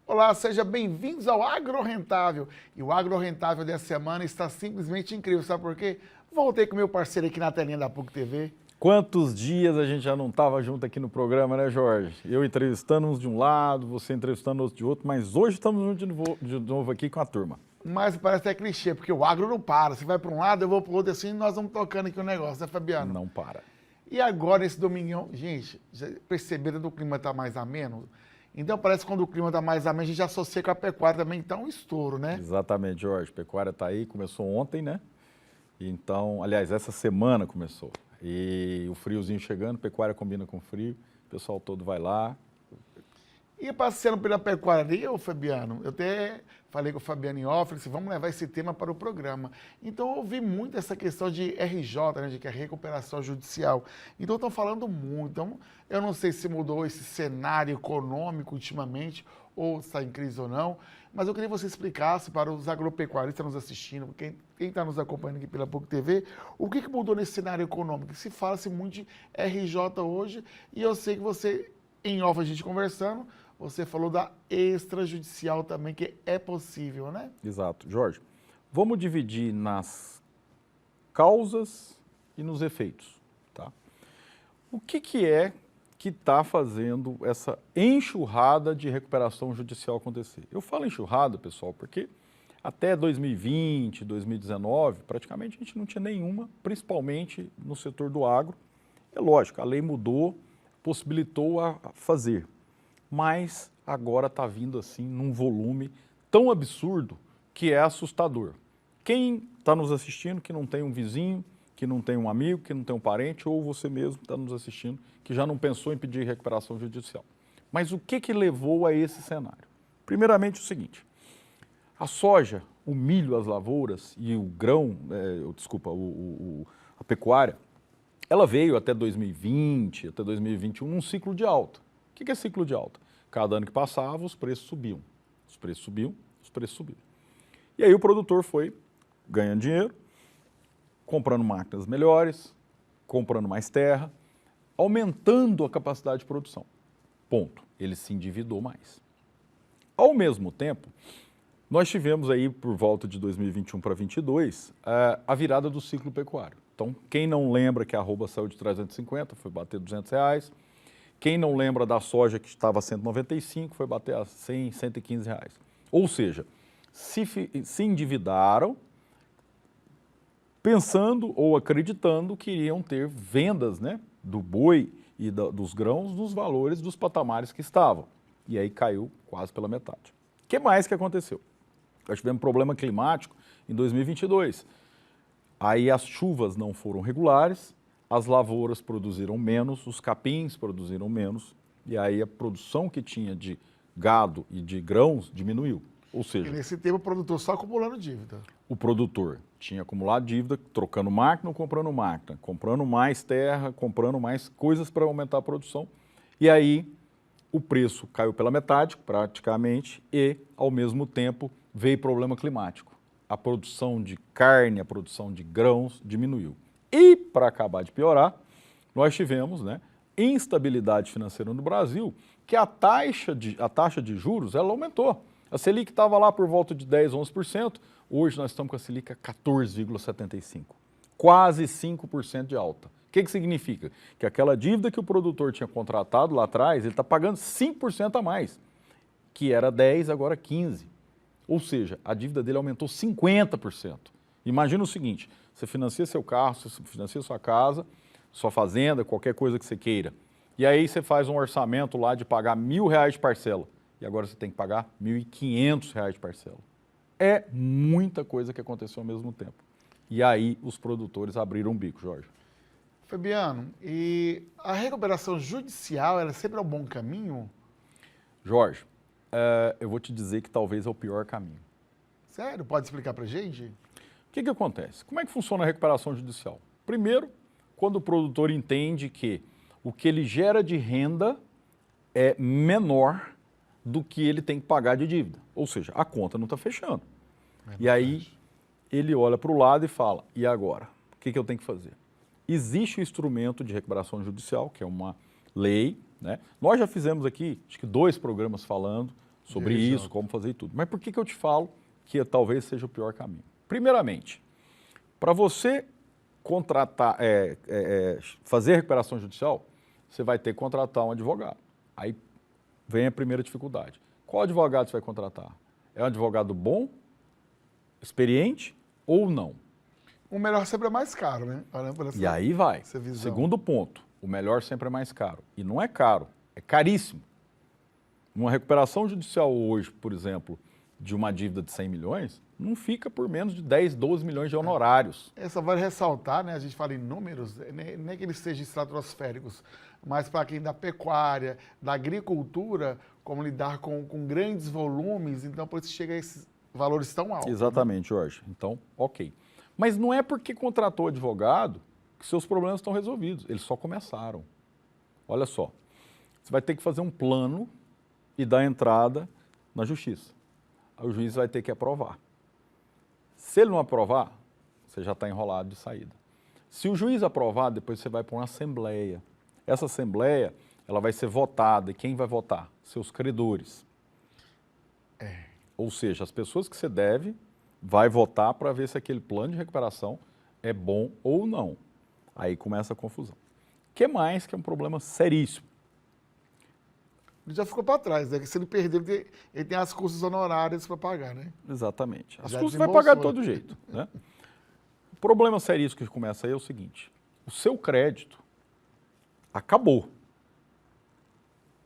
Olá, sejam bem-vindos ao AgroRentável. E o AgroRentável dessa semana está simplesmente incrível, sabe por quê? Voltei com meu parceiro aqui na telinha da PUC TV. Quantos dias a gente já não estava junto aqui no programa, né, Jorge? Eu entrevistando uns de um lado, você entrevistando outros de outro, mas hoje estamos juntos de novo aqui com a turma. Mas parece até clichê, porque o agro não para. Você vai para um lado, eu vou para o outro, assim, e nós vamos tocando aqui o negócio, né, Fabiano? Não para. E agora, esse domingão, gente, já perceberam que o clima está mais ameno? Então parece que quando o clima está mais ameno, a gente já associa com a pecuária também, então um estouro, né? Exatamente, Jorge. A pecuária está aí, começou ontem, né? Então, aliás, essa semana começou. E o friozinho chegando, pecuária combina com frio, o pessoal todo vai lá. E passeando pela pecuária ali, ô Fabiano, eu até falei com o Fabiano em off, assim, vamos levar esse tema para o programa. Então eu ouvi muito essa questão de RJ, né, de que é recuperação judicial. Então estão falando muito. Então eu não sei se mudou esse cenário econômico ultimamente, ou está em crise ou não, mas eu queria que você explicasse para os agropecuaristas nos assistindo, quem está nos acompanhando aqui pela PUC TV, o que mudou nesse cenário econômico? Se fala-se muito de RJ hoje, e eu sei que você, em off a gente conversando, você falou da extrajudicial também, que é possível, né? Exato. Jorge, vamos dividir nas causas e nos efeitos, tá? O que é que está fazendo essa enxurrada de recuperação judicial acontecer? Eu falo enxurrada, pessoal, porque até 2020, 2019, praticamente a gente não tinha nenhuma, principalmente no setor do agro. É lógico, a lei mudou, possibilitou a fazer. Mas agora está vindo assim num volume tão absurdo que é assustador. Quem está nos assistindo que não tem um vizinho, que não tem um amigo, que não tem um parente, ou você mesmo está nos assistindo, que já não pensou em pedir recuperação judicial. Mas o que levou a esse cenário? Primeiramente o seguinte, a soja, o milho, as lavouras e o grão, a pecuária, ela veio até 2020, até 2021 num ciclo de alta. O que é ciclo de alta? Cada ano que passava, os preços subiam. Os preços subiam, os preços subiam. E aí o produtor foi ganhando dinheiro, comprando máquinas melhores, comprando mais terra, aumentando a capacidade de produção. Ponto. Ele se endividou mais. Ao mesmo tempo, nós tivemos aí, por volta de 2021 para 2022, a virada do ciclo pecuário. Então, quem não lembra que a arroba saiu de 350, foi bater R$200. Quem não lembra da soja que estava a 195, foi bater a 100, 115 reais. Ou seja, se endividaram pensando ou acreditando que iriam ter vendas, né, do boi e dos grãos nos valores dos patamares que estavam. E aí caiu quase pela metade. O que mais que aconteceu? Nós tivemos problema climático em 2022. Aí as chuvas não foram regulares, as lavouras produziram menos, os capins produziram menos, e aí a produção que tinha de gado e de grãos diminuiu. Ou seja, e nesse tempo o produtor só acumulando dívida. O produtor tinha acumulado dívida, trocando máquina ou comprando máquina, comprando mais terra, comprando mais coisas para aumentar a produção. E aí o preço caiu pela metade, praticamente, e ao mesmo tempo veio problema climático. A produção de carne, a produção de grãos diminuiu. E, para acabar de piorar, nós tivemos, né, instabilidade financeira no Brasil, que a taxa de juros ela aumentou. A Selic estava lá por volta de 10%, 11%, hoje nós estamos com a Selic a 14,75%. Quase 5% de alta. O que significa? Que aquela dívida que o produtor tinha contratado lá atrás, ele está pagando 5% a mais, que era 10%, agora 15%. Ou seja, a dívida dele aumentou 50%. Imagina o seguinte, você financia seu carro, você financia sua casa, sua fazenda, qualquer coisa que você queira. E aí você faz um orçamento lá de pagar R$1.000 de parcela. E agora você tem que pagar R$1.500 de parcela. É muita coisa que aconteceu ao mesmo tempo. E aí os produtores abriram o bico, Jorge. Fabiano, e a recuperação judicial, ela sempre é um bom caminho? Jorge, eu vou te dizer que talvez é o pior caminho. Sério? Pode explicar pra gente? que acontece? Como é que funciona a recuperação judicial? Primeiro, quando o produtor entende que o que ele gera de renda é menor do que ele tem que pagar de dívida. Ou seja, a conta não está fechando. E aí ele olha para o lado e fala, e agora? O que eu tenho que fazer? Existe o instrumento de recuperação judicial, que é uma lei, né? Nós já fizemos aqui, acho que 2 programas falando sobre isso, como fazer e tudo. Mas por que eu te falo que talvez seja o pior caminho? Primeiramente, para você contratar, fazer recuperação judicial, você vai ter que contratar um advogado. Aí vem a primeira dificuldade. Qual advogado você vai contratar? É um advogado bom, experiente ou não? O melhor sempre é mais caro, né? E aí vai. Segundo ponto, o melhor sempre é mais caro. E não é caro, é caríssimo. Uma recuperação judicial hoje, por exemplo, de uma dívida de 100 milhões, não fica por menos de 10, 12 milhões de honorários. Só vale ressaltar, né? A gente fala em números, nem que eles sejam estratosféricos, mas para quem da pecuária, da agricultura, como lidar com grandes volumes, então por isso chega a esses valores tão altos. Exatamente, né? Jorge. Então, ok. Mas não é porque contratou advogado que seus problemas estão resolvidos. Eles só começaram. Olha só, você vai ter que fazer um plano e dar entrada na justiça. Aí o juiz vai ter que aprovar. Se ele não aprovar, você já está enrolado de saída. Se o juiz aprovar, depois você vai para uma assembleia. Essa assembleia, ela vai ser votada. E quem vai votar? Seus credores. Ou seja, as pessoas que você deve vai votar para ver se aquele plano de recuperação é bom ou não. Aí começa a confusão. O que mais que é um problema seríssimo? Ele já ficou para trás, né? Que se ele perder, ele tem as custas honorárias para pagar, né? Exatamente. As custas vai pagar de todo jeito, né? O problema seríssimo que começa aí é o seguinte: o seu crédito acabou.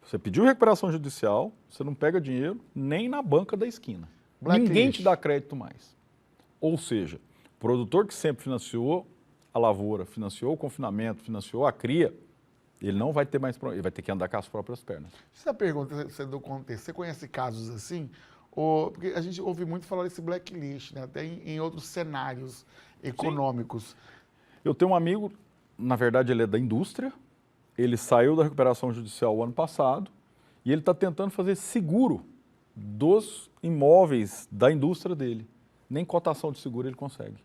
Você pediu recuperação judicial, você não pega dinheiro nem na banca da esquina. Ninguém te dá crédito mais. Ou seja, o produtor que sempre financiou a lavoura, financiou o confinamento, financiou a cria, ele não vai ter mais problema, ele vai ter que andar com as próprias pernas. Essa pergunta é do contexto. Você conhece casos assim? Porque a gente ouve muito falar desse blacklist, né? Até em outros cenários econômicos. Sim. Eu tenho um amigo, na verdade ele é da indústria, ele saiu da recuperação judicial o ano passado e ele está tentando fazer seguro dos imóveis da indústria dele. Nem cotação de seguro ele consegue.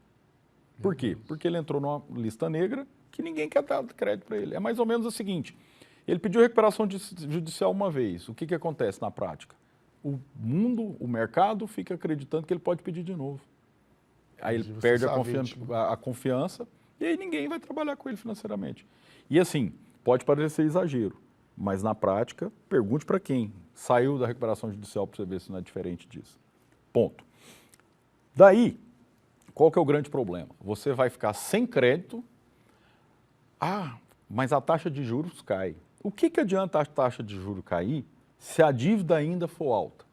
Por quê? Porque ele entrou numa lista negra que ninguém quer dar crédito para ele. É mais ou menos o seguinte: ele pediu recuperação judicial uma vez. O que acontece na prática? O mundo, o mercado fica acreditando que ele pode pedir de novo. Aí ele perde a confiança e aí ninguém vai trabalhar com ele financeiramente. E assim, pode parecer exagero, mas na prática, pergunte para quem saiu da recuperação judicial para você ver se não é diferente disso. Ponto. Daí, qual que é o grande problema? Você vai ficar sem crédito. Mas a taxa de juros cai. O que adianta a taxa de juros cair se a dívida ainda for alta?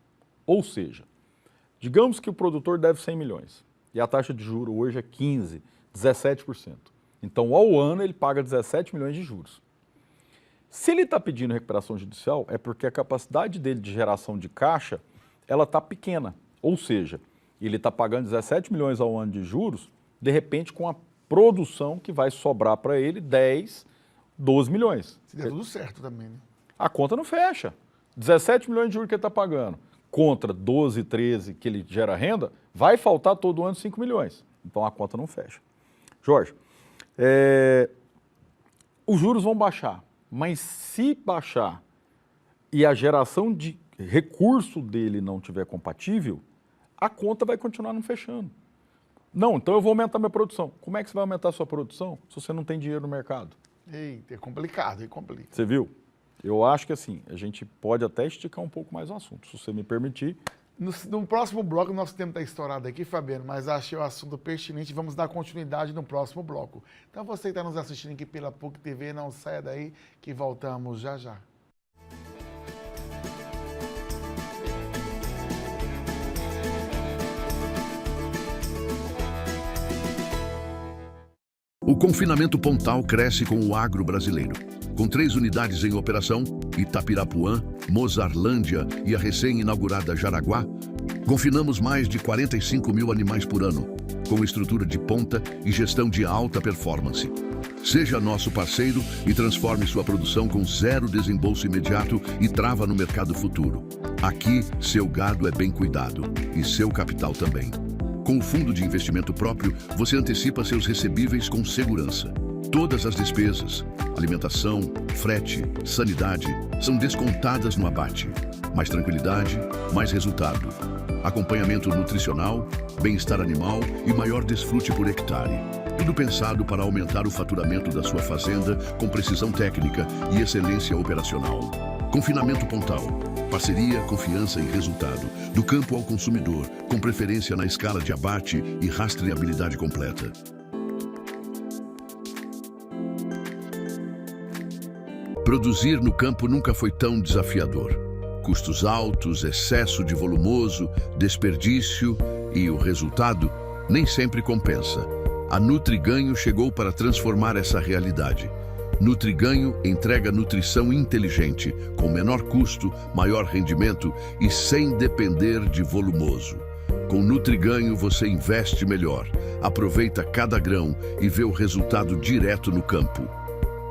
Ou seja, digamos que o produtor deve 100 milhões e a taxa de juros hoje é 15%, 17%. Então, ao ano, ele paga 17 milhões de juros. Se ele está pedindo recuperação judicial, é porque a capacidade dele de geração de caixa ela está pequena. Ou seja, ele está pagando 17 milhões ao ano de juros, de repente com a produção que vai sobrar para ele 10, 12 milhões. Se der tudo certo também, né? A conta não fecha. 17 milhões de juros que ele está pagando contra 12, 13 que ele gera renda, vai faltar todo ano 5 milhões. Então a conta não fecha. Jorge, os juros vão baixar, mas se baixar e a geração de recurso dele não tiver compatível, a conta vai continuar não fechando. Não, então eu vou aumentar minha produção. Como é que você vai aumentar a sua produção se você não tem dinheiro no mercado? Eita, é complicado, complica. Você viu? Eu acho que assim, a gente pode até esticar um pouco mais o assunto, se você me permitir. No próximo bloco, nosso tempo está estourado aqui, Fabiano, mas achei o assunto pertinente. Vamos dar continuidade no próximo bloco. Então você que está nos assistindo aqui pela PUC TV, não saia daí que voltamos já já. O confinamento Pontal cresce com o agro brasileiro. Com 3 unidades em operação, Itapirapuã, Mozarlândia e a recém-inaugurada Jaraguá, confinamos mais de 45 mil animais por ano. com estrutura de ponta e gestão de alta performance. Seja nosso parceiro e transforme sua produção com zero desembolso imediato e trava no mercado futuro. Aqui, seu gado é bem cuidado e seu capital também. Com o fundo de investimento próprio, você antecipa seus recebíveis com segurança. Todas as despesas, alimentação, frete, sanidade, são descontadas no abate. Mais tranquilidade, mais resultado. Acompanhamento nutricional, bem-estar animal e maior desfrute por hectare. Tudo pensado para aumentar o faturamento da sua fazenda com precisão técnica e excelência operacional. Confinamento Pontal. Parceria, confiança e resultado. Do campo ao consumidor, com preferência na escala de abate e rastreabilidade completa. Produzir no campo nunca foi tão desafiador. Custos altos, excesso de volumoso, desperdício e o resultado nem sempre compensa. A Nutriganho chegou para transformar essa realidade. Nutriganho entrega nutrição inteligente, com menor custo, maior rendimento e sem depender de volumoso. Com Nutriganho você investe melhor, aproveita cada grão e vê o resultado direto no campo.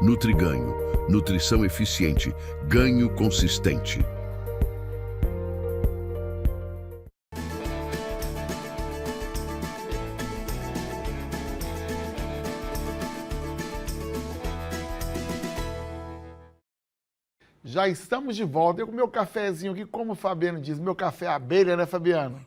Nutriganho, nutrição eficiente, ganho consistente. Já estamos de volta. Eu com meu cafezinho aqui, como o Fabiano diz, meu café abelha, né, Fabiano?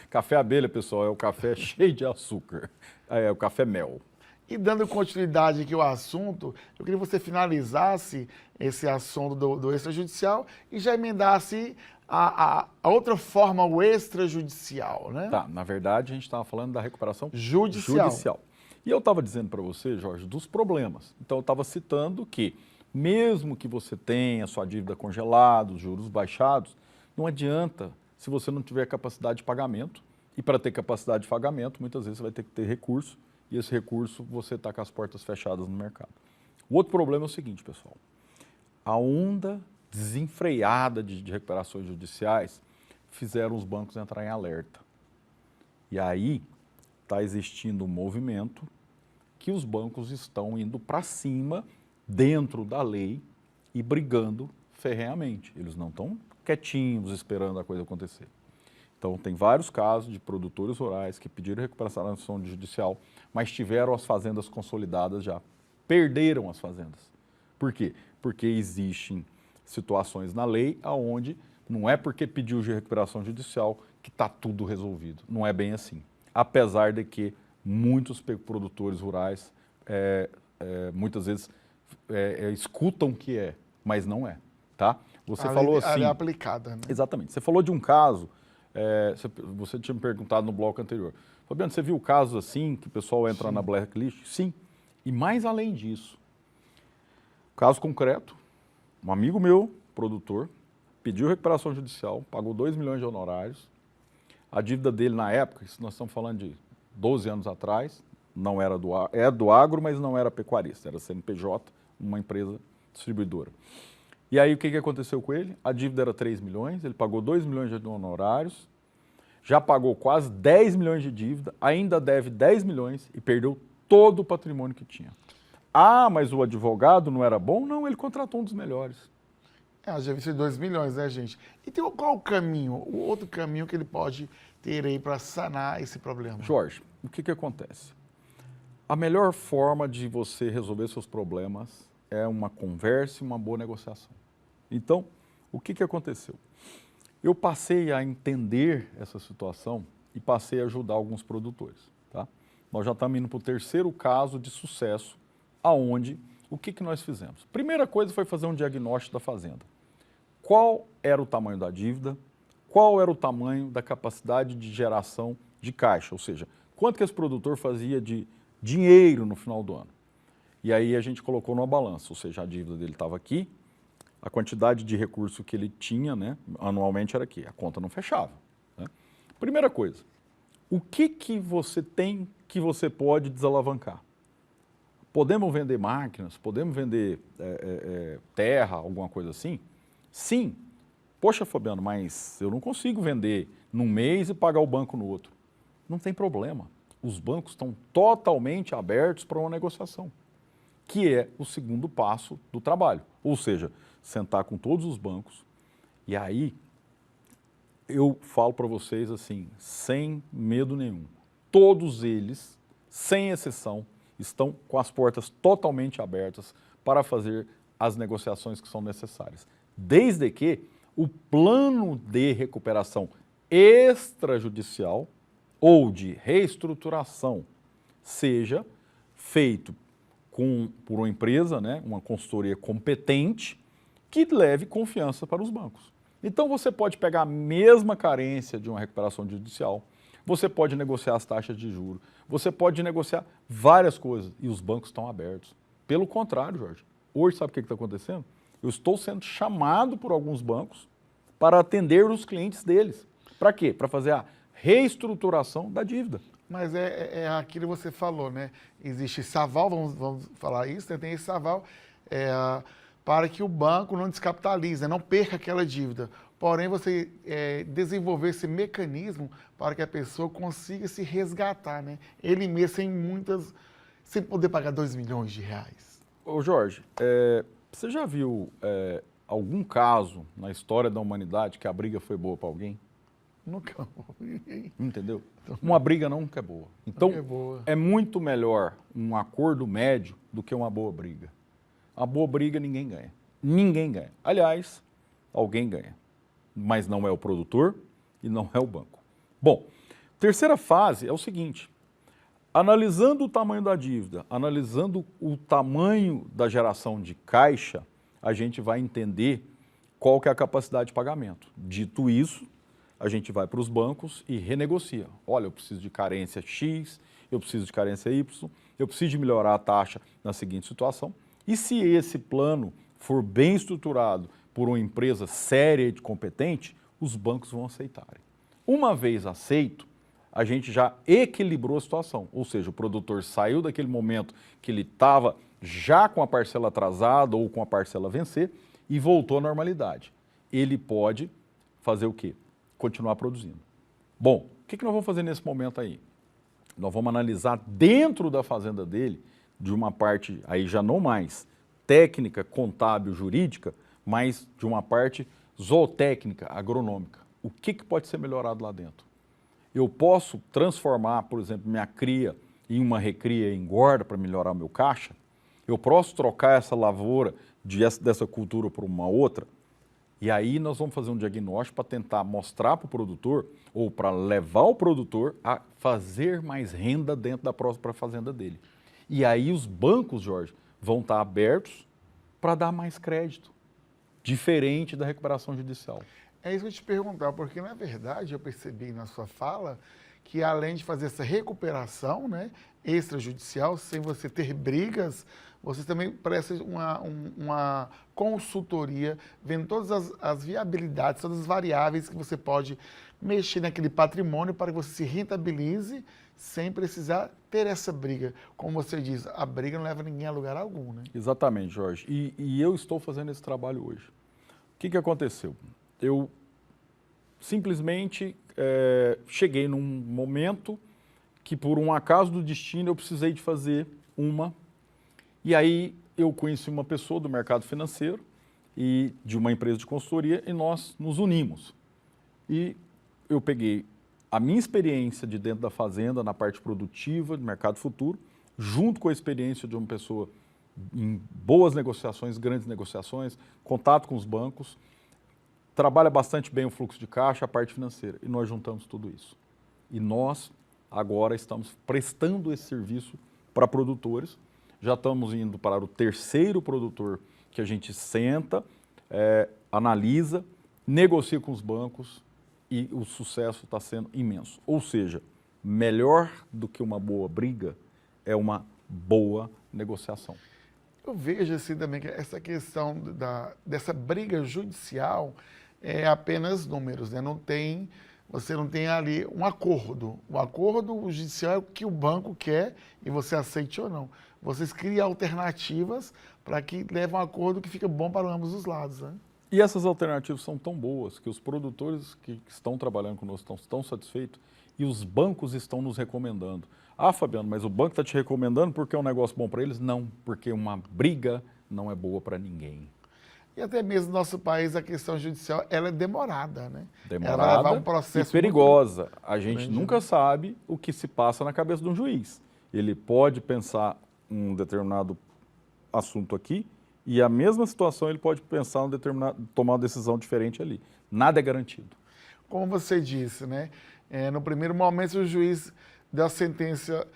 Café abelha, pessoal, é o café cheio de açúcar. É o café mel. E dando continuidade aqui ao assunto, eu queria que você finalizasse esse assunto do extrajudicial e já emendasse a outra forma, o extrajudicial, né? Tá, na verdade, a gente estava falando da recuperação judicial. E eu estava dizendo para você, Jorge, dos problemas. Então, eu estava citando que, mesmo que você tenha sua dívida congelada, os juros baixados, não adianta se você não tiver capacidade de pagamento. E para ter capacidade de pagamento, muitas vezes você vai ter que ter recurso, e esse recurso você está com as portas fechadas no mercado. O outro problema é o seguinte, pessoal. A onda desenfreada de recuperações judiciais fizeram os bancos entrar em alerta. E aí está existindo um movimento que os bancos estão indo para cima dentro da lei e brigando ferrenhamente. Eles não estão quietinhos esperando a coisa acontecer. Então, tem vários casos de produtores rurais que pediram recuperação judicial, mas tiveram as fazendas consolidadas já, perderam as fazendas. Por quê? Porque existem situações na lei onde não é porque pediu de recuperação judicial que está tudo resolvido. Não é bem assim. Apesar de que muitos produtores rurais, muitas vezes, escutam que é, mas não é, tá? Você falou assim... A lei é aplicada, né? Exatamente. Você falou de um caso, você tinha me perguntado no bloco anterior. Fabiano, você viu casos assim, que o pessoal entra na blacklist? Sim. E mais além disso, caso concreto, um amigo meu, produtor, pediu recuperação judicial, pagou 2 milhões de honorários. A dívida dele na época, isso nós estamos falando de 12 anos atrás, não era do agro, mas não era pecuarista, era CNPJ, uma empresa distribuidora. E aí o que aconteceu com ele? A dívida era 3 milhões, ele pagou 2 milhões de honorários, já pagou quase 10 milhões de dívida, ainda deve 10 milhões e perdeu todo o patrimônio que tinha. Ah, mas o advogado não era bom? Não, ele contratou um dos melhores. A dívida de 2 milhões, né, gente? E tem qual o caminho, o outro caminho que ele pode ter aí para sanar esse problema? Jorge, o que acontece? A melhor forma de você resolver seus problemas é uma conversa e uma boa negociação. Então, o que aconteceu? Eu passei a entender essa situação e passei a ajudar alguns produtores. Tá? Nós já estamos indo para o terceiro caso de sucesso, aonde, o que nós fizemos? Primeira coisa foi fazer um diagnóstico da fazenda. Qual era o tamanho da dívida? Qual era o tamanho da capacidade de geração de caixa? Ou seja, quanto que esse produtor fazia de dinheiro no final do ano? E aí a gente colocou numa balança, ou seja, a dívida dele estava aqui, a quantidade de recurso que ele tinha, né, anualmente era aqui, a conta não fechava. Né? Primeira coisa, o que você tem que você pode desalavancar? Podemos vender máquinas? Podemos vender terra, alguma coisa assim? Sim. Poxa, Fabiano, mas eu não consigo vender num mês e pagar o banco no outro. Não tem problema. os bancos estão totalmente abertos para uma negociação, que é o segundo passo do trabalho. Ou seja, sentar com todos os bancos e aí eu falo para vocês assim, sem medo nenhum, todos eles, sem exceção, estão com as portas totalmente abertas para fazer as negociações que são necessárias, desde que o plano de recuperação extrajudicial ou de reestruturação seja feito por uma empresa, né, uma consultoria competente, que leve confiança para os bancos. Então você pode pegar a mesma carência de uma recuperação judicial, você pode negociar as taxas de juros, você pode negociar várias coisas e os bancos estão abertos. Pelo contrário, Jorge, hoje sabe o que está acontecendo? Eu estou sendo chamado por alguns bancos para atender os clientes deles. Para quê? Para fazer a reestruturação da dívida. Mas é aquilo que você falou, né? Existe esse aval, vamos falar isso, né? Tem esse aval para que o banco não descapitalize, não perca aquela dívida. Porém, você desenvolver esse mecanismo para que a pessoa consiga se resgatar, né? Ele mesmo sem poder pagar 2 milhões de reais. Ô Jorge, você já viu algum caso na história da humanidade que a briga foi boa para alguém? Nunca. Entendeu? Uma briga nunca é boa. Então, é muito melhor um acordo médio do que uma boa briga. A boa briga ninguém ganha. Ninguém ganha. Aliás, alguém ganha. Mas não é o produtor e não é o banco. Bom, terceira fase é o seguinte. Analisando o tamanho da dívida, analisando o tamanho da geração de caixa, a gente vai entender qual que é a capacidade de pagamento. Dito isso, a gente vai para os bancos e renegocia. Olha, eu preciso de carência X, eu preciso de carência Y, eu preciso de melhorar a taxa na seguinte situação. E se esse plano for bem estruturado por uma empresa séria e competente, os bancos vão aceitarem. Uma vez aceito, a gente já equilibrou a situação, ou seja, o produtor saiu daquele momento que ele estava já com a parcela atrasada ou com a parcela a vencer e voltou à normalidade. Ele pode fazer o quê? Continuar produzindo. Bom, o que nós vamos fazer nesse momento aí? Nós vamos analisar dentro da fazenda dele, de uma parte aí já não mais técnica, contábil, jurídica, mas de uma parte zootécnica, agronômica. O que pode ser melhorado lá dentro? Eu posso transformar, por exemplo, minha cria em uma recria e engorda para melhorar o meu caixa? Eu posso trocar essa lavoura dessa cultura por uma outra? E aí nós vamos fazer um diagnóstico para tentar mostrar para o produtor ou para levar o produtor a fazer mais renda dentro da própria fazenda dele. E aí os bancos, Jorge, vão estar abertos para dar mais crédito, diferente da recuperação judicial. É isso que eu te perguntar, porque na verdade eu percebi na sua fala que além de fazer essa recuperação, né, extrajudicial, sem você ter brigas, você também presta uma consultoria, vendo todas as viabilidades, todas as variáveis que você pode mexer naquele patrimônio para que você se rentabilize sem precisar ter essa briga. Como você diz, a briga não leva ninguém a lugar algum, né? Exatamente, Jorge. E eu estou fazendo esse trabalho hoje. O que aconteceu? Eu simplesmente cheguei num momento que, por um acaso do destino, eu precisei de fazer e aí eu conheci uma pessoa do mercado financeiro e de uma empresa de consultoria e nós nos unimos. E eu peguei a minha experiência de dentro da fazenda, na parte produtiva, de mercado futuro, junto com a experiência de uma pessoa em boas negociações, grandes negociações, contato com os bancos, trabalha bastante bem o fluxo de caixa, a parte financeira, e nós juntamos tudo isso. E nós agora estamos prestando esse serviço para produtores, já estamos indo para o terceiro produtor que a gente senta, analisa, negocia com os bancos e o sucesso está sendo imenso. Ou seja, melhor do que uma boa briga é uma boa negociação. Eu vejo assim também que essa questão dessa briga judicial é apenas números, né? Você não tem ali um acordo. O acordo judicial é o que o banco quer e você aceite ou não. Vocês criam alternativas para que leve a um acordo que fica bom para ambos os lados, né? E essas alternativas são tão boas que os produtores que estão trabalhando conosco estão tão satisfeitos e os bancos estão nos recomendando. Ah, Fabiano, mas o banco está te recomendando porque é um negócio bom para eles? Não, porque uma briga não é boa para ninguém. E até mesmo no nosso país a questão judicial ela é demorada, né? Ela vai levar Demorada um processo e muito perigosa. A gente grande, nunca né? sabe o que se passa na cabeça de um juiz. Ele pode pensar um determinado assunto aqui e a mesma situação ele pode pensar tomar uma decisão diferente ali. Nada é garantido. Como você disse, né? No primeiro momento, se o juiz deu a sentença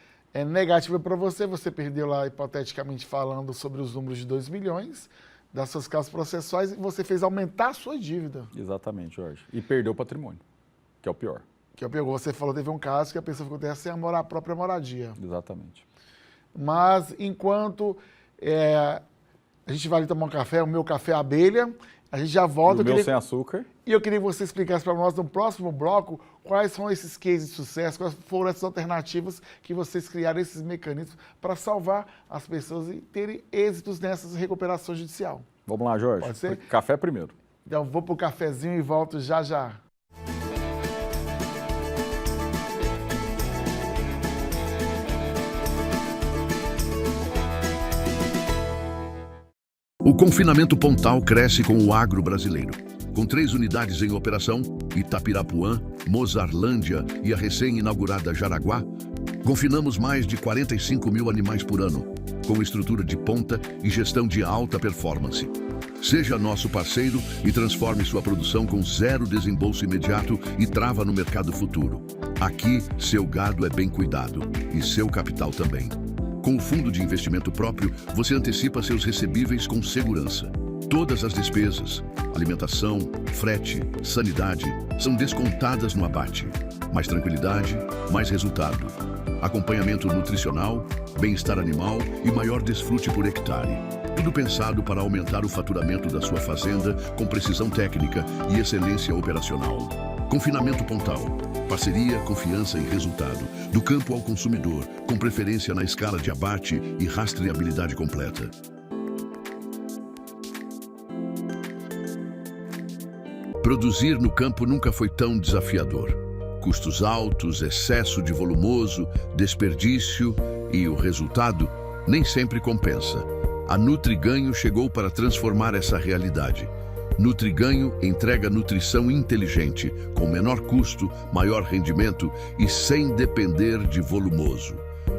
negativa para você, você perdeu lá, hipoteticamente falando, sobre os números de 2 milhões das suas causas processuais e você fez aumentar a sua dívida. Exatamente, Jorge. E perdeu o patrimônio, que é o pior. Que eu pegou, você falou, teve um caso que a pessoa ficou até sem a própria moradia. Exatamente. Mas enquanto a gente vai ali tomar um café, o meu café abelha, a gente já volta. E o meu sem açúcar. E eu queria que você explicasse para nós no próximo bloco quais são esses cases de sucesso, quais foram essas alternativas que vocês criaram, esses mecanismos para salvar as pessoas e terem êxitos nessas recuperação judicial. Vamos lá, Jorge. Pode ser? Café primeiro. Então vou para o cafezinho e volto já já. O confinamento Pontal cresce com o agro brasileiro. Com 3 unidades em operação, Itapirapuã, Mozarlândia e a recém-inaugurada Jaraguá, confinamos mais de 45 mil animais por ano, com estrutura de ponta e gestão de alta performance. Seja nosso parceiro e transforme sua produção com 0 desembolso imediato e trava no mercado futuro. Aqui, seu gado é bem cuidado e seu capital também. Com o fundo de investimento próprio, você antecipa seus recebíveis com segurança. Todas as despesas, alimentação, frete, sanidade, são descontadas no abate. Mais tranquilidade, mais resultado. Acompanhamento nutricional, bem-estar animal e maior desfrute por hectare. Tudo pensado para aumentar o faturamento da sua fazenda com precisão técnica e excelência operacional. Confinamento Pontal. Parceria, confiança e resultado. Do campo ao consumidor, com preferência na escala de abate e rastreabilidade completa. Produzir no campo nunca foi tão desafiador. Custos altos, excesso de volumoso, desperdício e o resultado nem sempre compensa. A Nutriganho chegou para transformar essa realidade. Nutriganho entrega nutrição inteligente, com menor custo, maior rendimento e sem depender de volumoso.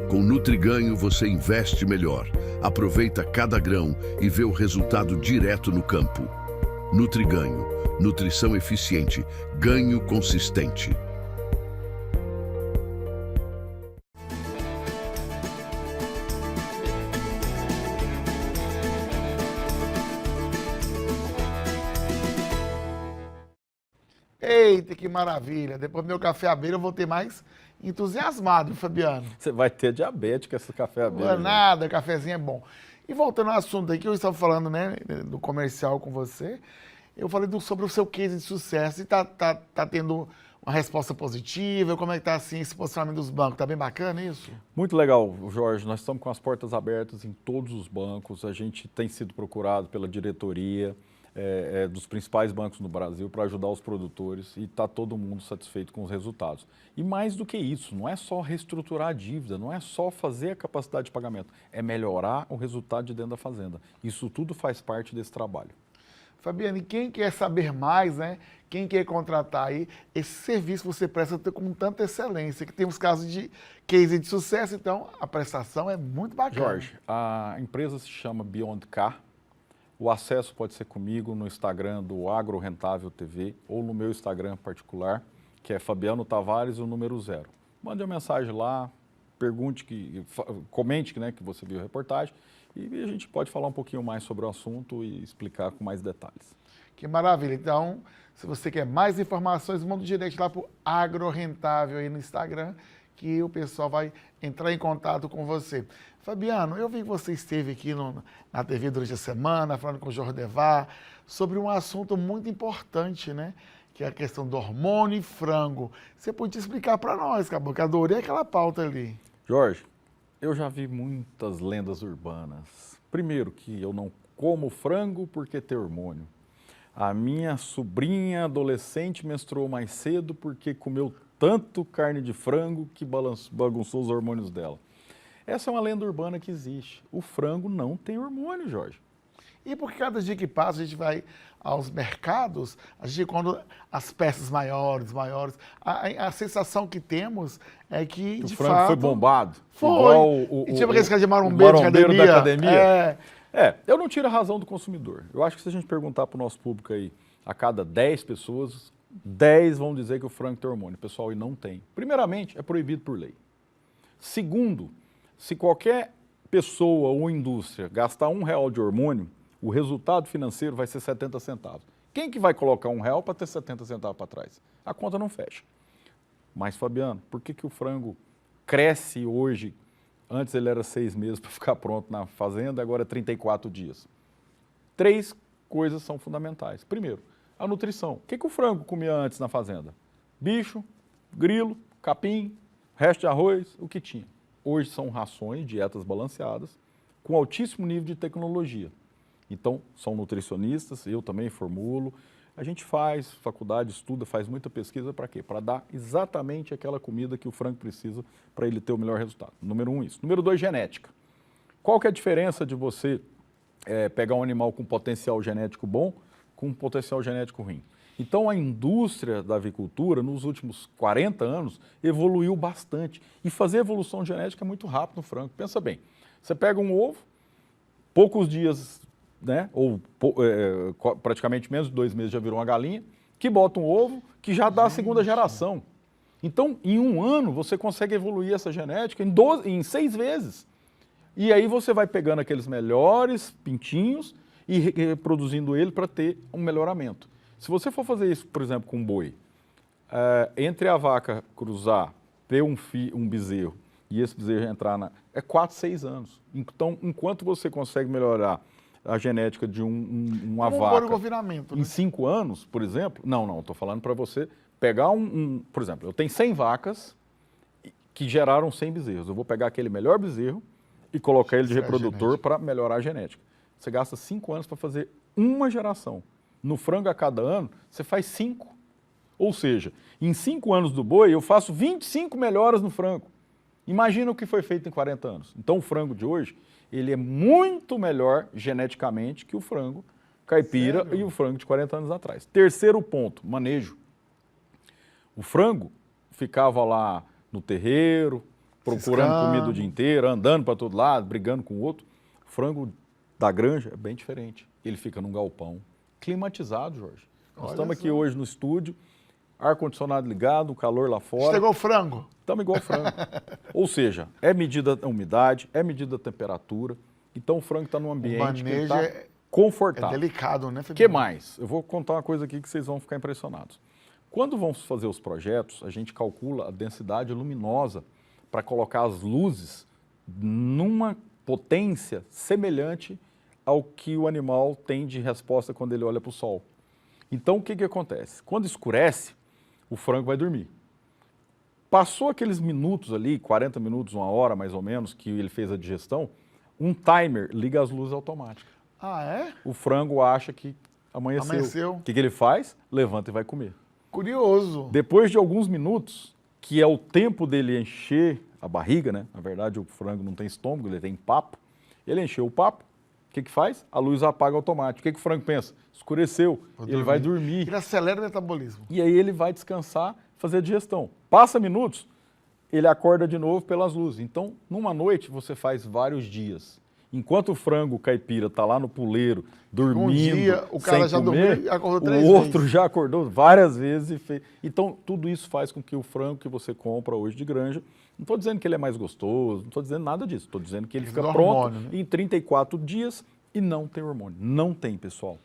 Com Nutriganho você investe melhor, aproveita cada grão e vê o resultado direto no campo. Nutriganho, nutrição eficiente, ganho consistente. Eita, que maravilha! Depois do meu café abelha eu voltei mais entusiasmado, Fabiano. Você vai ter diabetes com esse café abelha. Não é nada, cafezinho é bom. E voltando ao assunto aí que eu estava falando, né, do comercial com você, eu falei sobre o seu case de sucesso e tá tendo uma resposta positiva, como é que tá assim esse posicionamento dos bancos? Tá bem bacana isso? Muito legal, Jorge. Nós estamos com as portas abertas em todos os bancos. A gente tem sido procurado pela diretoria dos principais bancos no Brasil para ajudar os produtores e está todo mundo satisfeito com os resultados. E mais do que isso, não é só reestruturar a dívida, não é só fazer a capacidade de pagamento, é melhorar o resultado de dentro da fazenda. Isso tudo faz parte desse trabalho. Fabiano, e quem quer saber mais, né? Quem quer contratar aí, esse serviço você presta com tanta excelência, que tem os casos de case de sucesso, então a prestação é muito bacana. Jorge, a empresa se chama Beyond Car. O acesso pode ser comigo no Instagram do Agro Rentável TV ou no meu Instagram particular, que é Fabiano Tavares, o número 0. Mande uma mensagem lá, comente né, que você viu a reportagem e a gente pode falar um pouquinho mais sobre o assunto e explicar com mais detalhes. Que maravilha. Então, se você quer mais informações, manda direto lá para o Agro Rentável aí no Instagram, que o pessoal vai entrar em contato com você. Fabiano, eu vi que você esteve aqui na TV durante a semana, falando com o Jordevar, sobre um assunto muito importante, né? Que é a questão do hormônio e frango. Você podia explicar para nós, Caboclo, que adorei aquela pauta ali. Jorge, eu já vi muitas lendas urbanas. Primeiro, que eu não como frango porque tem hormônio. A minha sobrinha adolescente menstruou mais cedo porque comeu tanto carne de frango que bagunçou os hormônios dela. Essa é uma lenda urbana que existe. O frango não tem hormônio, Jorge. E por cada dia que passa, a gente vai aos mercados, a gente encontra as peças maiores, a sensação que temos é que, de o frango fato, foi bombado. Foi. Igual E tipo aquele cara de marombeiro da academia. É. Eu não tiro a razão do consumidor. Eu acho que se a gente perguntar para o nosso público aí, a cada 10 pessoas, 10 vão dizer que o frango tem hormônio. Pessoal, e não tem. Primeiramente, é proibido por lei. Segundo, se qualquer pessoa ou indústria gastar R$1 de hormônio, o resultado financeiro vai ser 70 centavos. Quem que vai colocar R$1 para ter 70 centavos para trás? A conta não fecha. Mas, Fabiano, por que o frango cresce hoje? Antes ele era 6 meses para ficar pronto na fazenda, agora é 34 dias. 3 coisas são fundamentais. Primeiro, a nutrição. O que o frango comia antes na fazenda? Bicho, grilo, capim, resto de arroz, o que tinha. Hoje são rações, dietas balanceadas, com altíssimo nível de tecnologia. Então, são nutricionistas, eu também formulo. A gente faz faculdade, estuda, faz muita pesquisa para quê? Para dar exatamente aquela comida que o frango precisa para ele ter o melhor resultado. Número 1, isso. Número 2, genética. Qual que é a diferença de você pegar um animal com potencial genético bom com um potencial genético ruim? Então, a indústria da avicultura, nos últimos 40 anos, evoluiu bastante. E fazer evolução genética é muito rápido no frango. Pensa bem, você pega um ovo, poucos dias, né, ou praticamente menos de 2 meses já virou uma galinha, que bota um ovo que já dá a segunda geração. Então, em 1 ano, você consegue evoluir essa genética em 6 vezes. E aí você vai pegando aqueles melhores pintinhos e reproduzindo ele para ter um melhoramento. Se você for fazer isso, por exemplo, com um boi, entre a vaca cruzar, ter um bezerro e esse bezerro entrar é 4, 6 anos. Então, enquanto você consegue melhorar a genética de uma vaca confinamento, né? em 5 anos, por exemplo, não, estou falando para você pegar por exemplo, eu tenho 100 vacas que geraram 100 bezerros. Eu vou pegar aquele melhor bezerro e colocar ele de reprodutor para melhorar a genética. Você gasta 5 anos para fazer uma geração. No frango, a cada ano, você faz 5. Ou seja, em 5 anos do boi, eu faço 25 melhoras no frango. Imagina o que foi feito em 40 anos. Então, o frango de hoje, ele é muito melhor geneticamente que o frango caipira. Sério? E o frango de 40 anos atrás. Terceiro ponto, manejo. O frango ficava lá no terreiro, procurando comida o dia inteiro, andando para todo lado, brigando com o outro. O frango da granja é bem diferente. Ele fica num galpão climatizado, Jorge. Nós estamos aqui hoje no estúdio, ar-condicionado ligado, o calor lá fora. Você igual frango? Estamos igual frango. Ou seja, é medida a umidade, é medida a temperatura. Então o frango está num ambiente que está confortável. É delicado, né, Felipe? O que mais? Eu vou contar uma coisa aqui que vocês vão ficar impressionados. Quando vamos fazer os projetos, a gente calcula a densidade luminosa para colocar as luzes numa potência semelhante ao que o animal tem de resposta quando ele olha para o sol. Então, o que acontece? Quando escurece, o frango vai dormir. Passou aqueles minutos ali, 40 minutos, 1 hora mais ou menos, que ele fez a digestão, um timer liga as luzes automáticas. Ah, é? O frango acha que amanheceu. O que ele faz? Levanta e vai comer. Curioso. Depois de alguns minutos, que é o tempo dele encher a barriga, né? Na verdade, o frango não tem estômago, ele tem papo. Ele encheu o papo. O que faz? A luz apaga automático. O que o frango pensa? Escureceu. Ele vai dormir. Ele acelera o metabolismo. E aí ele vai descansar, fazer a digestão. Passa minutos, ele acorda de novo pelas luzes. Então, numa noite, você faz vários dias. Enquanto o frango caipira está lá no puleiro, dormindo, um dia, o cara já dormiu e acordou 3 vezes. O outro vezes. já acordou várias vezes. E fez. Então, tudo isso faz com que o frango que você compra hoje de granja, não estou dizendo que ele é mais gostoso, não estou dizendo nada disso. Estou dizendo que ele fica pronto hormônio, né? Em 34 dias e não tem hormônio. Não tem, pessoal.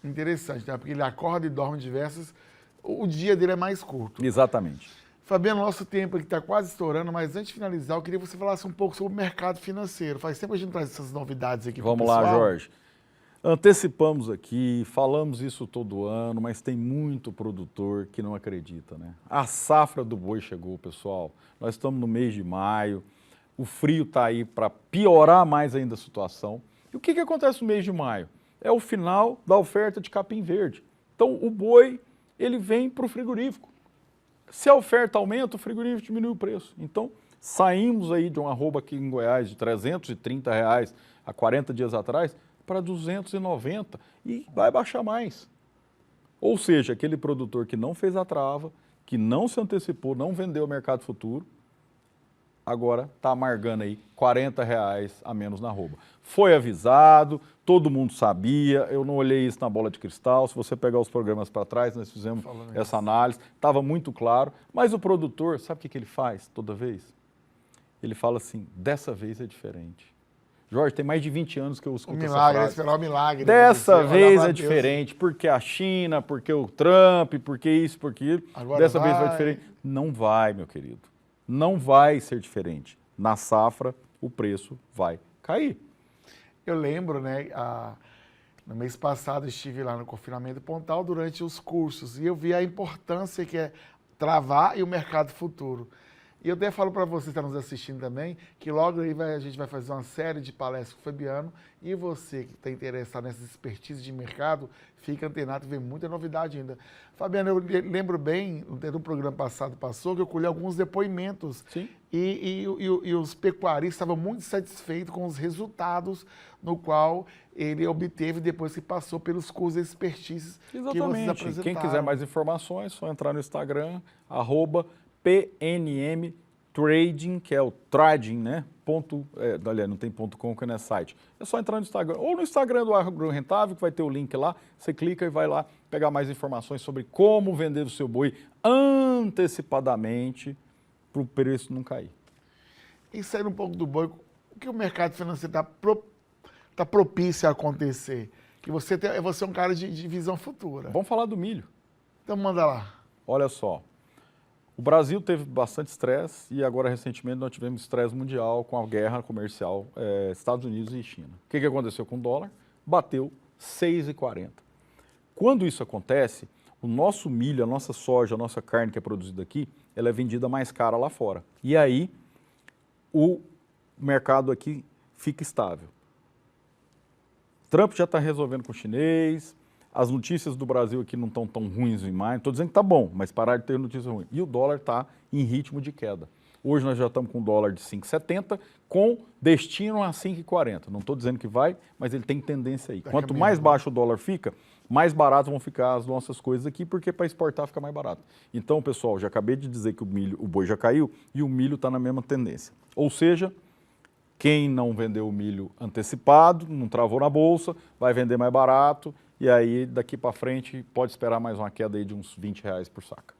Interessante, né? Porque ele acorda e dorme diversas. O dia dele é mais curto. Exatamente. Fabiano, nosso tempo aqui está quase estourando, mas antes de finalizar, eu queria que você falasse um pouco sobre o mercado financeiro. Faz tempo que a gente traz essas novidades aqui para o pessoal. Vamos lá, Jorge. Antecipamos aqui, falamos isso todo ano, mas tem muito produtor que não acredita, né? A safra do boi chegou, pessoal. Nós estamos no mês de maio, o frio está aí para piorar mais ainda a situação. E o que acontece no mês de maio? É o final da oferta de capim verde. Então, o boi, ele vem para o frigorífico. Se a oferta aumenta, o frigorífico diminui o preço. Então, saímos aí de um arroba aqui em Goiás de R$330 há 40 dias atrás para 290 e vai baixar mais. Ou seja, aquele produtor que não fez a trava, que não se antecipou, não vendeu ao mercado futuro, agora está amargando aí R$40 a menos na arroba. Foi avisado, todo mundo sabia, eu não olhei isso na bola de cristal, se você pegar os programas para trás, nós fizemos essa análise, estava muito claro, mas o produtor, sabe o que ele faz toda vez? Ele fala assim, dessa vez é diferente. Jorge, tem mais de 20 anos que eu escuto essa frase. Esperar o milagre. Dessa vez é diferente, porque a China, porque o Trump, porque isso, porque aquilo. Dessa vez vai diferente. Não vai, meu querido. Não vai ser diferente. Na safra, o preço vai cair. Eu lembro, né, no mês passado estive lá no confinamento Pontal durante os cursos e eu vi a importância que é travar e o mercado futuro. E eu até falo para você que está nos assistindo também, que logo aí a gente vai fazer uma série de palestras com o Fabiano e você que está interessado nessas expertises de mercado, fica antenado e vê muita novidade ainda. Fabiano, eu lembro bem, no programa passado passou, que eu colhi alguns depoimentos. Sim. E os pecuaristas estavam muito satisfeitos com os resultados no qual ele obteve depois que passou pelos cursos de expertises que vocês apresentaram. Quem quiser mais informações, é só entrar no Instagram, @PNM Trading, que é o trading, né? Aliás, não tem .com, que não é site. É só entrar no Instagram, ou no Instagram do Agro Rentável, que vai ter o link lá, você clica e vai lá pegar mais informações sobre como vender o seu boi antecipadamente para o preço não cair. E saindo um pouco do boi, o que o mercado financeiro está propício a acontecer? Que você é um cara de visão futura. Vamos falar do milho. Então manda lá. Olha só. O Brasil teve bastante estresse e agora recentemente nós tivemos estresse mundial com a guerra comercial Estados Unidos e China. O que aconteceu com o dólar? Bateu 6,40. Quando isso acontece, o nosso milho, a nossa soja, a nossa carne que é produzida aqui, ela é vendida mais cara lá fora. E aí o mercado aqui fica estável. Trump já está resolvendo com o chinês. As notícias do Brasil aqui não estão tão ruins em maio. Estou dizendo que está bom, mas parar de ter notícias ruins. E o dólar está em ritmo de queda. Hoje nós já estamos com um dólar de 5,70, com destino a 5,40. Não estou dizendo que vai, mas ele tem tendência aí. Quanto mais baixo o dólar fica, mais barato vão ficar as nossas coisas aqui, porque para exportar fica mais barato. Então, pessoal, já acabei de dizer que o boi já caiu e o milho está na mesma tendência. Ou seja, quem não vendeu o milho antecipado, não travou na bolsa, vai vender mais barato. E aí, daqui para frente, pode esperar mais uma queda aí de uns R$20 por saca.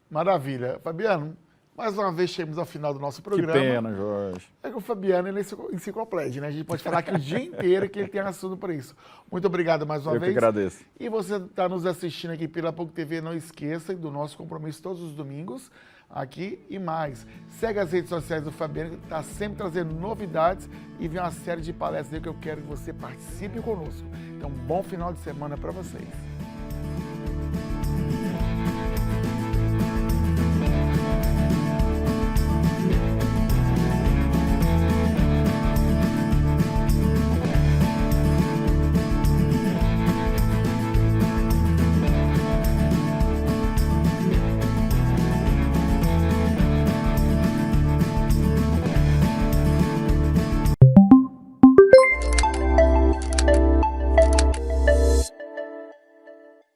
Maravilha. Fabiano, mais uma vez chegamos ao final do nosso programa. Que pena, Jorge. É que o Fabiano ele é enciclopédia, né? A gente pode falar aqui o dia inteiro que ele tem assunto para isso. Muito obrigado mais uma vez. Eu que agradeço. E você está nos assistindo aqui pela POC TV, não esqueça do nosso compromisso todos os domingos, aqui e mais. Segue as redes sociais do Fabiano, que está sempre trazendo novidades e vem uma série de palestras aí que eu quero que você participe conosco. Então, bom final de semana para vocês.